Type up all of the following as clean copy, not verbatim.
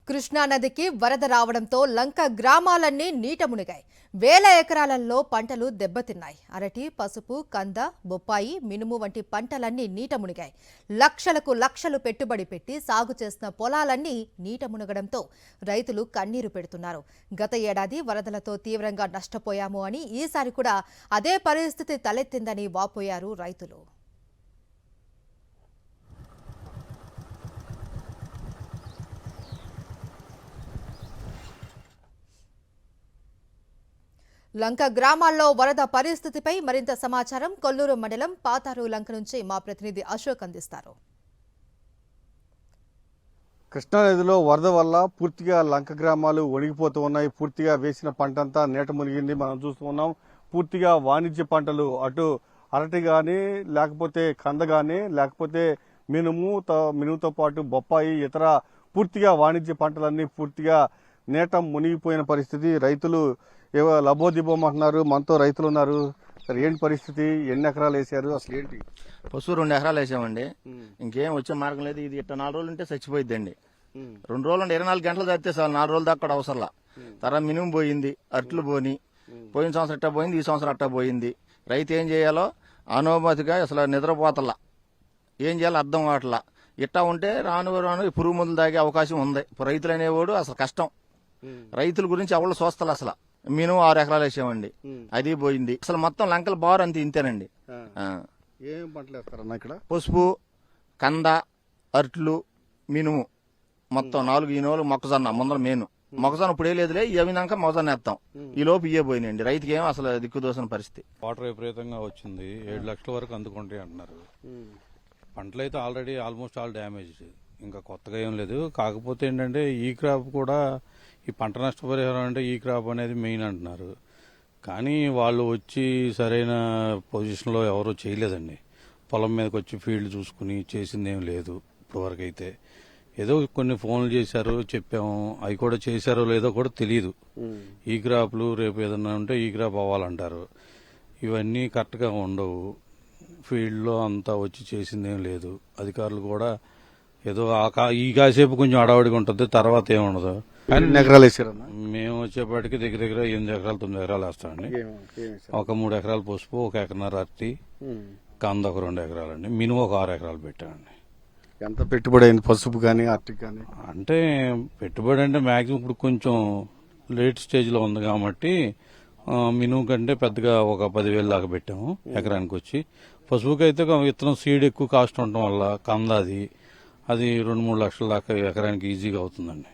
కృష్ణా నదికి వరద రావడంతో లంక గ్రామాలన్నీ నీట మునిగాయి. వేల ఎకరాలలో పంటలు దెబ్బతిన్నాయి. అరటి, పసుపు, కంద, బొప్పాయి, మినుము వంటి పంటలన్నీ నీట మునిగాయి. లక్షలకు లక్షలు పెట్టుబడి పెట్టి సాగు చేసిన పొలాలన్నీ నీట మునగడంతో రైతులు కన్నీరు పెడుతున్నారు. గత ఏడాది వరదలతో తీవ్రంగా నష్టపోయాము అని ఈసారి కూడా అదే పరిస్థితి తలెత్తిందని వాపోయారు రైతులు. లంక గ్రామాల్లో వరద పరిస్థితిపై మరింత సమాచారం కొల్లూరు మండలం పాతారు లంక నుంచి మా ప్రతినిధి అశోక్ అందిస్తారు. కృష్ణానదిలో వరద వల్ల పూర్తిగా లంక గ్రామాలు వణిగిపోతూ ఉన్నాయి. పూర్తిగా వేసిన పంటంతా నీట మునిగింది. మనం చూస్తూ ఉన్నాం. పూర్తిగా వాణిజ్య పంటలు అటు అరటి గాని, లేకపోతే కంద గాని, లేకపోతే మినుముతో పాటు బొప్పాయి, ఇతర పూర్తిగా వాణిజ్య పంటలన్నీ పూర్తిగా నీట మునిగిపోయిన పరిస్థితి. రైతులు ఏవో లబోదిబోమంటున్నారు. మనతో రైతులు ఉన్నారు. ఏంటి పరిస్థితి? ఎన్ని ఎకరాలు వేసారు? అసలు ఏంటి? పశువు 2 ఎకరాలు వేసామండి. ఇంకేం వచ్చే మార్గం లేదు. ఇది ఇట్లా 4 రోజులు ఉంటే చచ్చిపోయిద్దండి. 2 రోజులు ఉంటే 24 గంటలు చదివితే చాలు. 4 రోజులు దాకా కూడా అవసరంలా. తర్వాత మినిమం పోయింది, అట్లు పోయిన సంవత్సరం అట్టా పోయింది, ఈ సంవత్సరం అట్టా పోయింది. రైతు ఏం చేయాలో అనుమతిగా అసలు నిద్రపోతల్లా. ఏం చేయాలో అర్థం కావట్లా. ఇట్టా ఉంటే రాను పురుగు మందులు తాగే అవకాశం ఉంది. రైతులు అనేవాడు అసలు కష్టం. రైతుల గురించి ఎవరు చూస్తలే. అసలు మినిమం 6 ఎకరాలు వేసామండి, అది పోయింది. అసలు మొత్తం లంకల బారు అంతే ఇంతేనండి. ఏం పంటలు వేస్తారన్న ఇక్కడ? పసుపు, కంద, అరట్లు, మినుము మొత్తం 4 ఈ నెలలు మొక్కజొన్న ముందర మొక్కజొన్న ఇప్పుడు వేయలేదులే. ఇవినాక మొక్కజొన్న వేస్తాం. ఈ లోపు ఇవే పోయినాయండి. రైతుకి ఏం అసలు దిక్కుదోసిన పరిస్థితి. వాటర్ విపరీతంగా వచ్చింది. 7 లక్షల వరకు అందుకుంటాయి అంటున్నారు. పంటలు అయితే ఆల్మోస్ట్ ఆల్ డ్యామేజ్. ఇంకా కొత్తగా ఏం లేదు. కాకపోతే ఏంటంటే ఈ క్రాప్ కూడా ఈ పంట నష్టపరిహారం అంటే ఈ క్రాప్ అనేది మెయిన్ అంటున్నారు. కానీ వాళ్ళు వచ్చి సరైన పొజిషన్లో ఎవరూ చేయలేదండి. పొలం మీదకి వచ్చి ఫీల్డ్ చూసుకుని చేసింది ఏం లేదు ఇప్పటివరకు అయితే. ఏదో కొన్ని ఫోన్లు చేశారు, చెప్పాము. అవి కూడా చేశారో లేదో కూడా తెలియదు. ఈ క్రాప్లు రేపు ఏదన్నా ఉంటే ఈ క్రాప్ అవ్వాలంటారు. ఇవన్నీ కరెక్ట్గా ఉండవు. ఫీల్డ్లో అంతా వచ్చి చేసింది ఏం లేదు. అధికారులు కూడా ఏదో ఈ కాసేపు కొంచెం అడవాడిగా ఉంటుంది, తర్వాత ఏముండదు. ఎన్ని ఎకరాలు వేసారన్న? మేము వచ్చేప్పటికి దగ్గర 8 ఎకరాలు 9 ఎకరాలు వేస్తామండి. ఒక 3 ఎకరాలు పసుపు, 1 ఎకరన్నర అరటి, కంద ఒక 2 ఎకరాలండి. మినిమం ఒక 6 ఎకరాలు పెట్టామండి. ఎంత పెట్టుబడి అయింది పసుపు కానీ అరటికి కానీ? అంటే పెట్టుబడి అంటే మాక్సిమం ఇప్పుడు కొంచెం లేట్ స్టేజ్ లో ఉంది కాబట్టి మినిమం కంటే పెద్దగా ఒక 10,000 దాకా పెట్టాము ఎకరానికి వచ్చి. పసుపుకి అయితే విత్తనం సీడ్ ఎక్కువ కాస్ట్ ఉండటం వల్ల కంద అది 2-3 లక్షల దాకా ఎకరానికి ఈజీగా అవుతుందండి.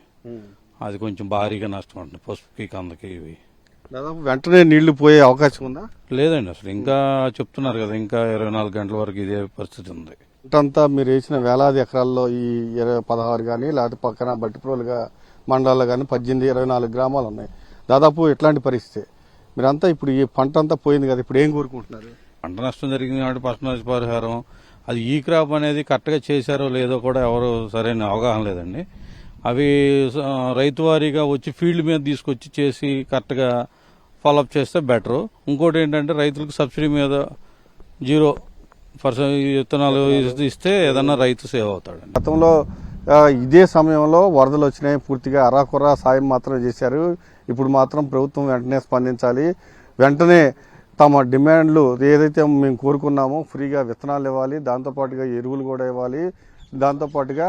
అది కొంచెం భారీగా నష్టం ఉంటుంది పసుపుకి, కందకి. ఇవి దాదాపు వెంటనే నీళ్లు పోయే అవకాశం ఉందా? లేదండి. అసలు ఇంకా చెప్తున్నారు కదా, ఇంకా 24 గంటల వరకు ఇదే పరిస్థితి ఉంది. అంతా మీరు వేసిన వేలాది ఎకరాల్లో ఈ 16 కానీ, లేకపోతే పక్కన బట్టిప్రోలుగా మండలాల్లో కానీ 18-24 గ్రామాలు ఉన్నాయి. దాదాపు ఎట్లాంటి పరిస్థితి? మీరంతా ఇప్పుడు ఈ పంట అంతా పోయింది కదా, ఇప్పుడు ఏం కోరుకుంటున్నారు? పంట నష్టం జరిగింది కాబట్టి ఫస్ట్ నష్టపరిహారం. అది ఈ క్రాప్ అనేది కరెక్ట్గా చేశారో లేదో కూడా ఎవరు సరైన అవగాహన లేదండి. అవి రైతు వారీగా వచ్చి ఫీల్డ్ మీద తీసుకొచ్చి చేసి కరెక్ట్గా ఫాలోఅప్ చేస్తే బెటర్. ఇంకోటి ఏంటంటే రైతులకు సబ్సిడీ మీద 0% విత్తనాలు ఇస్తే ఏదన్నా రైతు సేవ్ అవుతాడు. గతంలో ఇదే సమయంలో వరదలు వచ్చినాయి. పూర్తిగా అరాకొరా సాయం మాత్రం చేశారు. ఇప్పుడు మాత్రం ప్రభుత్వం వెంటనే స్పందించాలి. వెంటనే తమ డిమాండ్లు ఏదైతే మేము కోరుకున్నామో ఫ్రీగా విత్తనాలు ఇవ్వాలి, దాంతోపాటుగా ఎరువులు కూడా ఇవ్వాలి, దాంతోపాటుగా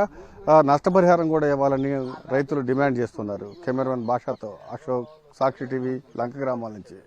నష్టపరిహారం కూడా ఇవ్వాలని రైతులు డిమాండ్ చేస్తున్నారు. కెమెరామెన్ భాషతో అశోక్, సాక్షి టీవీ, లంక గ్రామాల నుంచి.